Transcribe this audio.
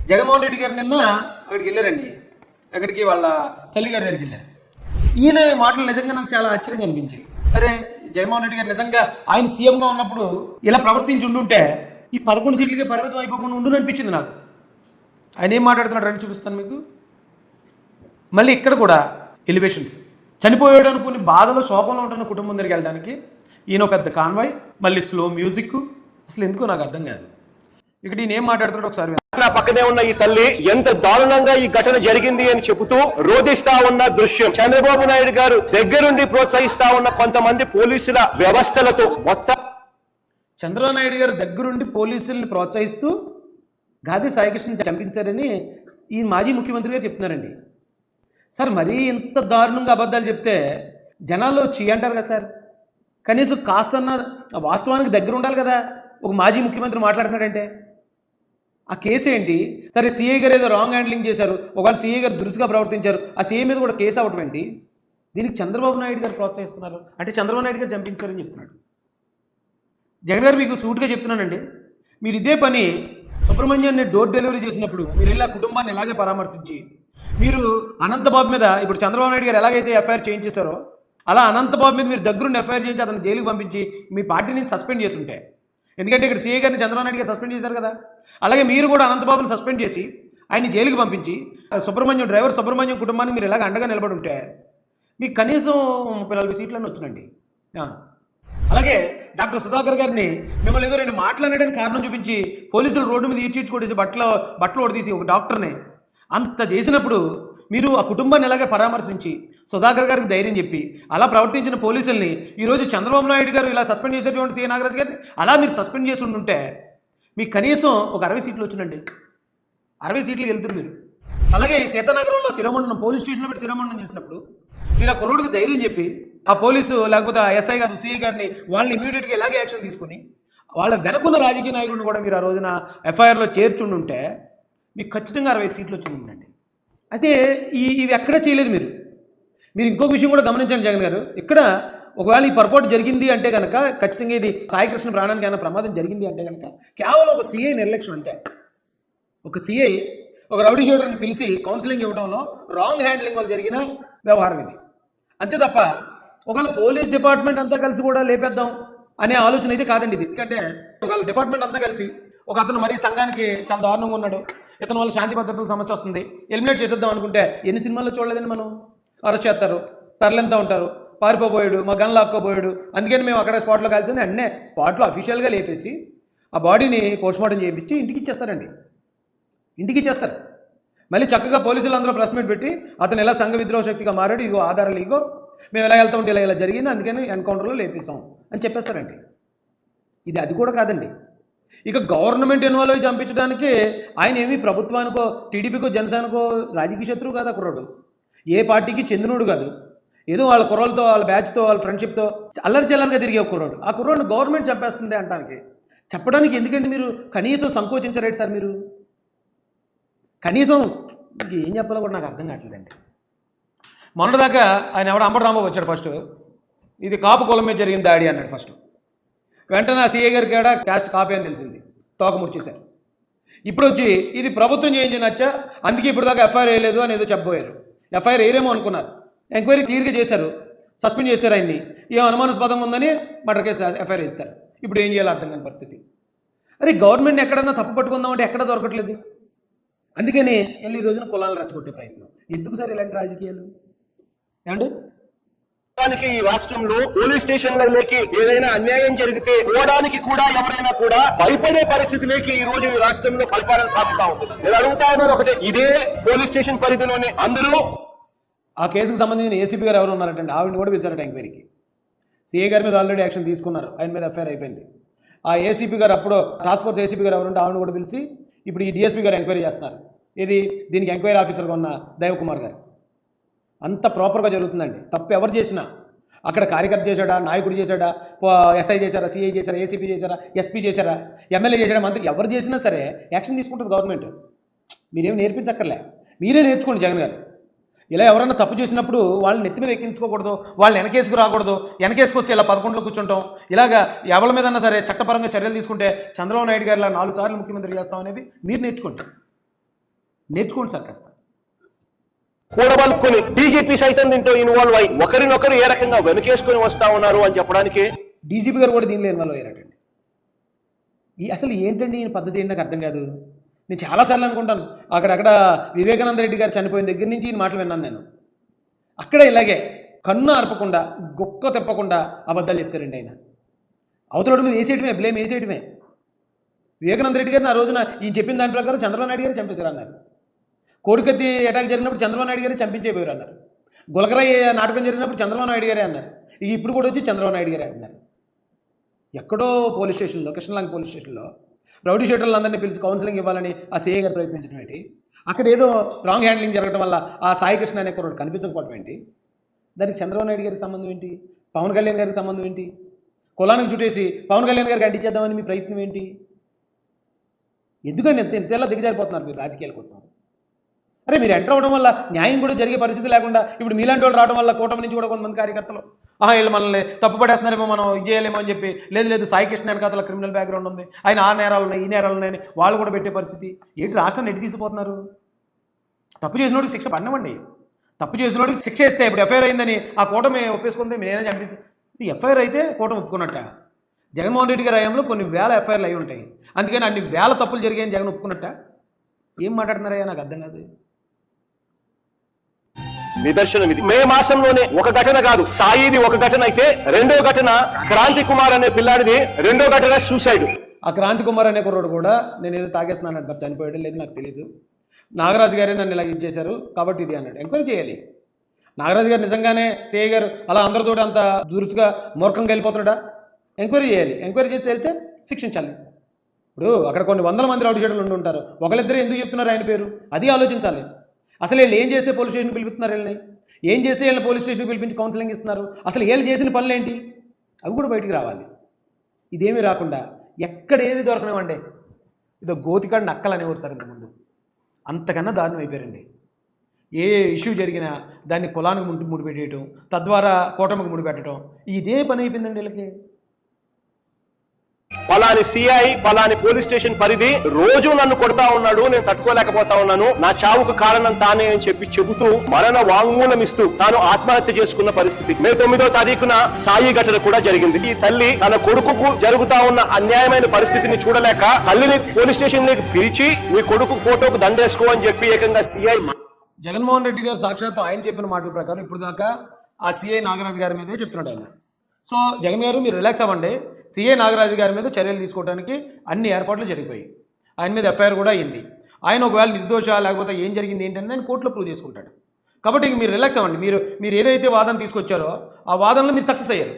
జగన్మోహన్ రెడ్డి గారు నిన్న అక్కడికి వెళ్ళారండి. అక్కడికి వాళ్ళ తల్లిగారి దగ్గరికి వెళ్ళారు. ఈయన మాటలు నిజంగా నాకు చాలా ఆశ్చర్యంగా అనిపించాయి. అరే, జగన్మోహన్ రెడ్డి గారు నిజంగా ఆయన సీఎంగా ఉన్నప్పుడు ఇలా ప్రవర్తించి ఉండుంటే ఈ 11 సీట్లకే పరిమితం అయిపోకుండా ఉండుని అనిపించింది నాకు. ఆయన ఏం మాట్లాడుతున్నాడు రండి చూపిస్తాను మీకు. మళ్ళీ ఇక్కడ కూడా ఎలివేషన్స్, చనిపోయాడు అనుకుని బాధలో శోకంలో ఉంటున్న కుటుంబం దగ్గరికి వెళ్ళడానికి ఈయన పెద్ద కాన్వాయ్, మళ్ళీ స్లో మ్యూజిక్. అసలు ఎందుకో నాకు అర్థం కాదు. ఇక్కడ ఈయన ఏం మాట్లాడుతున్నాడు ఒకసారి. నా పక్కనే ఉన్న ఈ తల్లి ఎంత దారుణంగా ఈ ఘటన జరిగింది అని చెబుతూ రోధిస్తా ఉన్న దృశ్యం. చంద్రబాబు నాయుడు గారు దగ్గరుండి ప్రోత్సహిస్తా ఉన్న కొంతమంది పోలీసుల వ్యవస్థలతో మొత్తం చంద్రబాబు నాయుడు గారు దగ్గరుండి పోలీసుల్ని ప్రోత్సహిస్తూ గాది సాయికృష్ణ చంపించారని ఈ మాజీ ముఖ్యమంత్రి గారు చెప్తున్నారండి. సార్, మరీ ఇంత దారుణంగా అబద్ధాలు చెప్తే జనాల్లో చీ అంటారు కదా సార్. కనీసం కాస్తన్న వాస్తవానికి దగ్గర ఉండాలి కదా. ఒక మాజీ ముఖ్యమంత్రి మాట్లాడుతున్నాడంటే ఆ కేసు ఏంటి? సరే, సీఐ గారు ఏదో రాంగ్ హ్యాండ్లింగ్ చేశారు, ఒకవేళ సీఐ గారు దురుసుగా ప్రవర్తించారు, ఆ సీఐ మీద కూడా కేసు అవ్వటం ఏంటి? దీనికి చంద్రబాబు నాయుడు గారు ప్రోత్సహిస్తున్నారు అంటే చంద్రబాబు నాయుడు గారు చంపించారని చెప్తున్నాడు. జగన్ గారు మీకు సూట్గా చెప్తున్నానండి, మీరు ఇదే పని సుబ్రహ్మణ్యాన్ని డోర్ డెలివరీ చేసినప్పుడు మీరు ఇలా కుటుంబాన్ని ఇలాగే పరామర్శించి మీరు అనంతబాబు మీద ఇప్పుడు చంద్రబాబు నాయుడు గారు ఎలాగైతే ఎఫ్ఐఆర్ చేయించేశారో అలా అనంతబాబు మీద మీరు దగ్గరుండి ఎఫ్ఐఆర్ చేయించి అతను జైలుకి పంపించి మీ పార్టీని సస్పెండ్ చేసి ఉంటే, ఎందుకంటే ఇక్కడ సీఏ గారిని చంద్రబాబు నాయుడు గారు సస్పెండ్ చేశారు కదా, అలాగే మీరు కూడా అనంతబాబుని సస్పెండ్ చేసి ఆయన్ని జైలుకి పంపించి డ్రైవర్ సుబ్రహ్మణ్యం కుటుంబాన్ని మీరు ఇలాగ అండగా నిలబడి ఉంటే మీకు కనీసం 34 సీట్లన్నీ వచ్చినండి. అలాగే డాక్టర్ సుధాకర్ గారిని మిమ్మల్ని ఏదో 2 మాట్లాడడానికి కారణం చూపించి పోలీసులు రోడ్డు మీద ఈడ్చుకొట్టేసి బట్టలు ఓడదీసి ఒక డాక్టర్ని అంత చేసినప్పుడు మీరు ఆ కుటుంబాన్ని ఇలాగే పరామర్శించి సుధాకర్ గారికి ధైర్యం చెప్పి అలా ప్రవర్తించిన పోలీసుల్ని ఈరోజు చంద్రబాబు నాయుడు గారు ఇలా సస్పెండ్ చేసేటువంటి సీఎం నాగరాజు గారిని అలా మీరు సస్పెండ్ చేసి ఉంటుంటే మీకు కనీసం ఒక 60 సీట్లు వచ్చినండి. 60 సీట్లకు వెళ్తారు మీరు. అలాగే సీతానగరంలో శిరోమండనం పోలీస్ స్టేషన్లో పెట్టి శిరోమండనం చేసినప్పుడు మీరు ఆ కుర్రుడికి ధైర్యం చెప్పి ఆ పోలీసు లేకపోతే ఆ ఎస్ఐ గారు సిఐ గారిని వాళ్ళని ఇమీడియట్గా ఇలాగే యాక్షన్ తీసుకుని వాళ్ళ వెనకున్న రాజకీయ నాయకుడిని కూడా మీరు ఆ రోజున ఎఫ్ఐఆర్లో చేర్చుండుంటే మీకు ఖచ్చితంగా 60 సీట్లు వచ్చిందండి. అయితే ఇవి ఎక్కడా చేయలేదు మీరు ఇంకొక విషయం కూడా గమనించండి జగన్ గారు. ఇక్కడ ఒకవేళ ఈ పొరపాటు జరిగింది అంటే కనుక ఖచ్చితంగా ఇది సాయికృష్ణ ప్రాణానికి ఏమైనా ప్రమాదం జరిగింది అంటే కనుక కేవలం ఒక సిఐ నిర్లక్ష్యం అంతే. ఒక సిఐ ఒక రౌడీ షూటర్ని పిలిచి కౌన్సిలింగ్ ఇవ్వడంలో రాంగ్ హ్యాండ్లింగ్ వల్ల జరిగిన వ్యవహారం ఇది, అంతే తప్ప ఒకవేళ పోలీస్ డిపార్ట్మెంట్ అంతా కలిసి కూడా లేపేద్దాం అనే ఆలోచన అయితే కాదండి ఇది. ఎందుకంటే ఒకవేళ డిపార్ట్మెంట్ అంతా కలిసి ఒక అతను మరీ సంఘానికి చాలా దారుణంగా ఉన్నాడు, ఇతని వల్ల శాంతి భద్రతల సమస్య వస్తుంది, ఎలిమినేట్ చేసేద్దాం అనుకుంటే ఎన్ని సినిమాల్లో చూడలేదండి మనం. అరెస్ట్ చేస్తారు, తరలింతా ఉంటారు, పారిపోబోయాడు, మా గన్ లాక్కోబోయాడు, అందుకని మేము అక్కడ స్పాట్లో కలిసి అన్నే స్పాట్లో అఫీషియల్గా లేపేసి ఆ బాడీని పోస్ట్మార్టం చేయించి ఇంటికి ఇచ్చేస్తారండి. ఇంటికి ఇచ్చేస్తారు. మళ్ళీ చక్కగా పోలీసులు అందరూ ప్రెస్ మీట్ పెట్టి అతను ఎలా సంఘ విద్రోహ శక్తిగా మారాడు, ఇగో ఆధారాలు ఇగో, మేము ఎలా వెళ్తా ఉంటే ఇలా జరిగింది, అందుకని ఎన్కౌంటర్లో లేపేసాం అని చెప్పేస్తారండి. అది కూడా కాదండి. ఇక గవర్నమెంట్ ఇన్వాల్వ్ అయ్యి చంపించడానికి ఆయన ఏమీ ప్రభుత్వానికో టీడీపీకో జనసేనకో రాజకీయ శత్రువు కాదు. ఆ కుర్రాడు ఏ పార్టీకి చెందినోడు కాదు. ఏదో వాళ్ళ కుర్రలతో వాళ్ళ బ్యాచ్తో వాళ్ళ ఫ్రెండ్షిప్తో అల్లరి చెల్లరిగా తిరిగే కుర్రాడు. ఆ కుర్రాడు గవర్నమెంట్ చంపేస్తుంది అంటానికి చెప్పడానికి ఎందుకంటే మీరు కనీసం సంకోచించరేంటి సార్? మీరు కనీసం ఏం చెప్పాలో కూడా నాకు అర్థం కావట్లేదండి. మొన్నటిదాకా ఆయన ఎవడో అంబటరాంబాబు వచ్చాడు. ఫస్ట్ ఇది కాపు కులం మీద జరిగిన దాడి అన్నాడు. ఫస్ట్ వెంటనే ఆ సీఏ గారికి కూడా క్యాస్ట్ కాపీ అని తెలిసింది, తోక ముడిచేశారు. ఇప్పుడు వచ్చి ఇది ప్రభుత్వం చేయించినచ్చా, అందుకే ఇప్పుడు దాకా ఎఫ్ఐఆర్ వేయలేదు అని ఏదో చెప్పబోయారు. ఎఫ్ఐఆర్ వేయరేమో అనుకున్నారు, ఎంక్వైరీ క్లియర్గా చేశారు, సస్పెండ్ చేశారు ఆయన్ని. ఏం అనుమానాస్పదంగా ఉందని మర్డర్ కేసు ఎఫ్ఐఆర్ వేశారు. ఇప్పుడు ఏం చేయాలో అర్థం కాని పరిస్థితి. అరే, గవర్నమెంట్ని ఎక్కడన్నా తప్పు పట్టుకుందామంటే ఎక్కడ దొరకట్లేదు. అందుకని వెళ్ళి ఈ రోజున కులాలను రెచ్చగొట్టే ప్రయత్నం. ఎందుకు సార్ ఇలాంటి రాజకీయాలు ఏమండి? ఈ రాష్ట్రంలో పోలీస్ స్టేషన్లకి ఏదైనా అన్యాయం జరిగితే పోవడానికి కూడా ఎవరైనా కూడా భయపడే పరిస్థితిలోకి ఈ రోజు ఈ రాష్ట్రంలో పరిపాలన సాగుతా ఉంటుంది. నేను అడుగుతా ఉన్నారు ఒకటే, ఇదే పోలీస్ స్టేషన్ పరిధిలోనే అందరూ ఆ కేసుకు సంబంధించిన ఏసీపీ గారు ఎవరు ఉన్నారంటే ఆవిడని కూడా పిలిచారట ఎంక్వైరీకి. సీఏ గారి మీద ఆల్రెడీ యాక్షన్ తీసుకున్నారు, ఆయన మీద ఎఫ్ఐఆర్ అయిపోయింది. ఆ ఏసీపీ గారు అప్పుడు టాస్క్ ఫోర్స్ ఏసీపీ గారు ఎవరుంటే ఆవిడని కూడా పిలిచి ఇప్పుడు ఈ డిఎస్పీ గారు ఎంక్వైరీ చేస్తున్నారు. దీనికి ఎంక్వైరీ ఆఫీసర్గా ఉన్న దైవకుమార్ గారు. అంత ప్రాపర్గా జరుగుతుందండి. తప్పు ఎవరు చేసినా, అక్కడ కార్యకర్త చేశాడా, నాయకుడు చేశాడా, ఎస్ఐ చేశారా, సిఐ చేశారా, ఏసీపీ చేశారా, ఎస్పీ చేశారా, ఎమ్మెల్యే చేశారా, మంత్రి ఎవరు చేసినా సరే యాక్షన్ తీసుకుంటుంది గవర్నమెంట్. మీరేమి నేర్పించక్కర్లే, మీరే నేర్చుకోండి జగన్ గారు. ఇలా ఎవరైనా తప్పు చేసినప్పుడు వాళ్ళని నెత్తి మీద ఎక్కించుకోకూడదు, వాళ్ళని వెనకేసుకు రాకూడదు. వెనకేసుకొస్తే ఇలా 11లో కూర్చుంటాం. ఇలాగా ఎవరి మీదన్నా సరే చట్టపరంగా చర్యలు తీసుకుంటే చంద్రబాబు నాయుడు గారు ఇలా 4 సార్లు ముఖ్యమంత్రి చేస్తాం అనేది మీరు నేర్చుకోండి. నేర్చుకోండి సార్ కాస్త. కూడబలుకొని డీజీపీ సైతం దీంట్లో ఇన్వాల్వ్ అయ్యి ఒకరినొకరు ఏ రకంగా వెనకేసుకొని వస్తా ఉన్నారు అని చెప్పడానికి డీజీపీ గారు కూడా దీనిలో ఇన్వాల్వ్ అయ్యారటండి. అసలు ఏంటండి ఈ పద్ధతి ఏంటి నాకు అర్థం కాదు. నేను చాలాసార్లు అనుకుంటాను, అక్కడక్కడ వివేకానంద రెడ్డి గారు చనిపోయిన దగ్గర నుంచి ఈ మాటలు విన్నాను నేను. అక్కడ ఇలాగే కన్ను అర్పకుండా గొక్క తిప్పకుండా అబద్ధాలు చెప్తారండి ఆయన. అవతల మీద వేసేయటమే, బ్లేమ్ వేసేయటమే. వివేకానంద రెడ్డి గారిని ఆ రోజున ఈయన చెప్పిన దాని ప్రకారం చంద్రబాబు నాయుడు గారు చంపేశారు అన్నారు. కోడికత్తి అటాక్ జరిగినప్పుడు చంద్రబాబు నాయుడు గారే చంపించేపోయారు అన్నారు. గులకరాయి నాటకం జరిగినప్పుడు చంద్రబాబు నాయుడు గారే అన్నారు. ఇప్పుడు కూడా వచ్చి చంద్రబాబు నాయుడు గారే అన్నారు. ఎక్కడో పోలీస్ స్టేషన్లో, కృష్ణలంక పోలీస్ స్టేషన్లో రౌడీ షీటర్లందరినీ పిలిచి కౌన్సిలింగ్ ఇవ్వాలని ఆ సీఏ గారు ప్రయత్నించడం ఏంటి? అక్కడ ఏదో రాంగ్ హ్యాండ్లింగ్ జరగడం వల్ల ఆ సాయి కృష్ణ అనే కుర్రాడు కనిపించకపోవడం ఏంటి? దానికి చంద్రబాబు నాయుడు గారికి సంబంధం ఏంటి? పవన్ కళ్యాణ్ గారికి సంబంధం ఏంటి? కులానికి చుట్టేసి పవన్ కళ్యాణ్ గారికి అంటించేద్దామని మీ ప్రయత్నం ఏంటి? ఎందుకండి ఎంతేలా దిగజారిపోతున్నారు మీరు రాజకీయాల కోసం? అరే మీరు ఎంటర్ అవ్వడం వల్ల న్యాయం కూడా జరిగే పరిస్థితి లేకుండా ఇప్పుడు మీలాంటి వాళ్ళు రావడం వల్ల కూటమి నుంచి కూడా కొంతమంది కార్యకర్తలు వీళ్ళు మనల్ని తప్పుపడేస్తున్నారేమో, మనం ఇది చేయలేమో అని చెప్పి, లేదు సాయి కృష్ణ వెనకాతల క్రిమినల్ బ్యాక్గ్రౌండ్ ఉంది, ఆయన ఆ నేరాలు ఉన్నాయి, ఈ నేరాలు ఉన్నాయని వాళ్ళు కూడా పెట్టే పరిస్థితి ఏంటి? రాష్ట్రాన్ని ఎట్టి తీసిపోతున్నారు. తప్పు చేసినోడికి శిక్ష పడినవ్వండి. తప్పు చేసినోడికి శిక్ష ఇస్తే ఇప్పుడు ఎఫ్ఐఆర్ అయిందని ఆ కూటమి ఒప్పేసుకుంటే నేనే చంపేసి ఎఫ్ఐఆర్ అయితే కూటమి ఒప్పుకున్నట్ట. జగన్మోహన్ రెడ్డి గారి హయాంలో కొన్ని వేల ఎఫ్ఐఆర్లు అయి ఉంటాయి, అందుకని అన్ని వేల తప్పులు జరిగాయని జగన్ ఒప్పుకున్నట్ట. ఏం మాట్లాడుతున్నారయ్యా నాకు అర్థం కాదు. నిదర్శనం ఇది. మే మాసంలోనే ఒక ఘటన కాదు, సాయిది ఒక ఘటన అయితే రెండో ఘటన క్రాంతి కుమార్ అనే పిల్లాడిది, రెండో ఘటన సూసైడ్. ఆ క్రాంతి కుమార్ అనే కుర్రోడు కూడా నేను ఏదో తాగేస్తున్నాను అంటారు, చనిపోయాడు లేదు నాకు తెలియదు, నాగరాజు గారే నన్ను ఇలా ఇచ్చేశారు కాబట్టి ఇది అన్నాడు. ఎంక్వైరీ చేయాలి. నాగరాజు గారు నిజంగానే సిఐ గారు అలా అందరితో అంత దురుసుగా మూర్ఖంగా వెళ్ళిపోతున్నాడా? ఎంక్వైరీ చేయాలి. ఎంక్వైరీ చేసి వెళ్తే శిక్షించాలి. ఇప్పుడు అక్కడ కొన్ని వందల మంది రౌడీ షీటర్లు ఉండి ఉంటారు, ఒకళ్ళిద్దరే ఎందుకు చెప్తున్నారు ఆయన పేరు? అది ఆలోచించాలి. అసలు వీళ్ళు ఏం చేస్తే పోలీస్ స్టేషన్ పిలుపుతున్నారు? వీళ్ళని ఏం చేస్తే వీళ్ళని పోలీస్ స్టేషన్కి పిలిపించి కౌన్సిలింగ్ ఇస్తున్నారు? అసలు వీళ్ళు చేసిన పనులు ఏంటి? అవి కూడా బయటికి రావాలి. ఇదేమీ రాకుండా ఎక్కడ ఏది దొరకనివ్వండి, ఇదో గోతికాడు నక్కలు అనేవారు సార్ ఇంతకుముందు. అంతకన్నా దారుణం అయిపోయారండి. ఏ ఇష్యూ జరిగినా దాన్ని కులానికి ముడిపెట్టేయటం, తద్వారా కూటమికి ముడిపెట్టడం, ఇదే పని అయిపోయిందండి వీళ్ళకి. పలాని సిఐ పలాని పోలీస్ స్టేషన్ పరిధి రోజు నన్ను కొడతా ఉన్నాడు, నేను తట్టుకోలేకపోతా ఉన్నాను, నా చావుకు కారణం తానే అని చెబుతూ మరణ వాంగ్మూలం ఇస్తూ తాను ఆత్మహత్య చేసుకున్న పరిస్థితి మే 9వ తారీఖున సాయి ఘటన కూడా జరిగింది. ఈ తల్లి తన కొడుకుకు జరుగుతా ఉన్న అన్యాయమైన పరిస్థితిని చూడలేక తల్లిని పోలీస్ స్టేషన్ లోకి పిలిచి మీ కొడుకు ఫోటోకు దండేసుకో అని చెప్పి ఏకంగా సిఐ జగన్మోహన్ రెడ్డి గారు సాక్షాత్తు ఆయన చెప్పిన మాటల ప్రకారం ఇప్పుడు దాకా ఆ సిఐ నాగరాజు గారి మీదే చెప్తున్నాడు ఆయన. సో జగన్ గారు మీరు రిలాక్స్ అవ్వండి. సిఐ నాగరాజు గారి మీద చర్యలు తీసుకోవడానికి అన్ని ఏర్పాట్లు జరిగిపోయి ఆయన మీద ఎఫ్ఐఆర్ కూడా అయింది. ఆయన ఒకవేళ నిర్దోష లేకపోతే ఏం జరిగింది ఏంటంటే ఆయన కోర్టులో ప్రూవ్ చేసుకుంటాడు. కాబట్టి ఇంక మీరు రిలాక్స్ అవ్వండి. మీరు ఏదైతే వాదన తీసుకొచ్చారో ఆ వాదనలో మీరు సక్సెస్ అయ్యారు.